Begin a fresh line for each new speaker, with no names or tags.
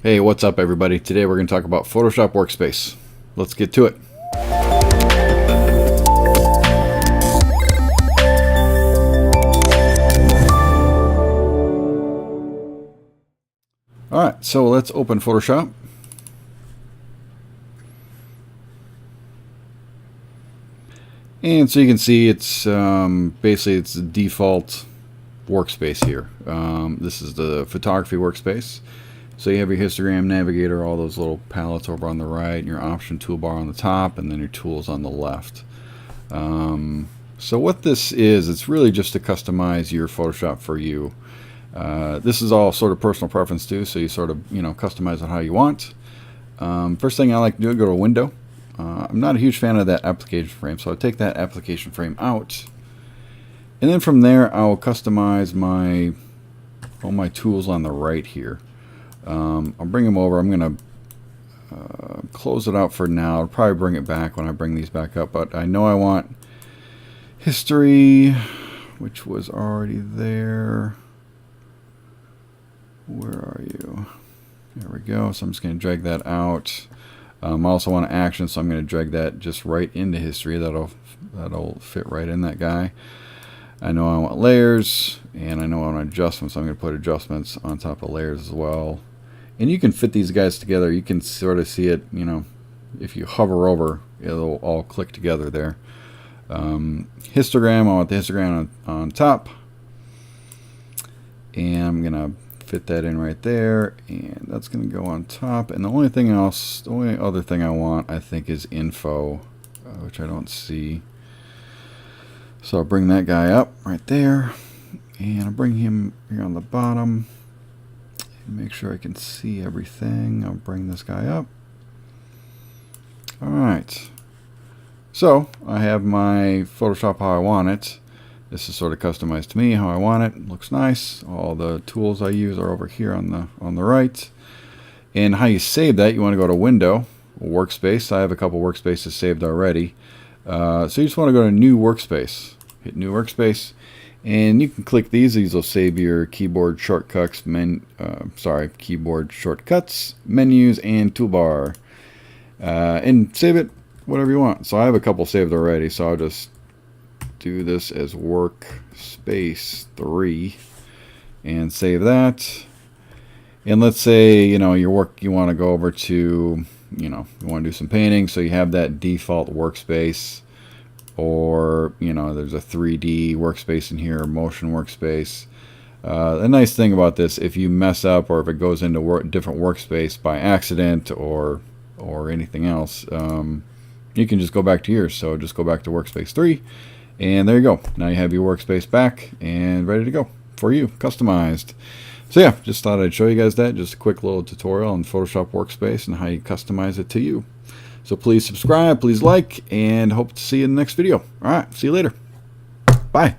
Hey, what's up everybody? Today we're going to talk about Photoshop Workspace. Let's get to it. Alright, so let's open Photoshop. And so you can see it's basically it's the default workspace here. This is the photography workspace. So you have your histogram, navigator, all those little palettes over on the right, and your option toolbar on the top, and then your tools on the left. So what this is, it's really just to customize your Photoshop for you. This is all sort of personal preference too, so you sort of customize it how you want. First thing I like to do is go to Window. I'm not a huge fan of that application frame, so I'll take that application frame out, and then from there I'll customize all my tools on the right here. I'll bring them over. I'm going to close it out for now. I'll probably bring it back when I bring these back up, but I know I want history, which was already there. Where are you? There we go. So I'm just going to drag that out. I also want action, so I'm going to drag that just right into history. That'll fit right in that guy. I know I want layers, and I know I want adjustments, so I'm going to put adjustments on top of layers as well. And you can fit these guys together. You can sort of see it, if you hover over, it'll all click together there. Histogram, I want the histogram on top. And I'm going to fit that in right there, and that's going to go on top. And the only other thing I want, I think, is info, which I don't see. So I'll bring that guy up right there, and I'll bring him here on the bottom. Make sure I can see everything. I'll bring this guy up. Alright. So, I have my Photoshop how I want it. This is sort of customized to me, how I want it. Looks nice. All the tools I use are over here on the right. And how you save that, you want to go to Window, Workspace. I have a couple workspaces saved already. So you just want to go to New Workspace. Hit New Workspace. And you can click these. These will save your keyboard shortcuts, keyboard shortcuts, menus, and toolbar. And save it whatever you want. So I have a couple saved already, so I'll just do this as workspace 3 and save that. And let's say you want to go over to you want to do some painting, so you have that default workspace. Or there's a 3D workspace in here, motion workspace. The nice thing about this, if you mess up or if it goes into different workspace by accident or anything else, you can just go back to yours. So just go back to workspace 3, and there you go. Now you have your workspace back and ready to go for you, customized. So yeah, just thought I'd show you guys that. Just a quick little tutorial on Photoshop Workspace and how you customize it to you. So please subscribe, please like, and hope to see you in the next video. All right, see you later. Bye.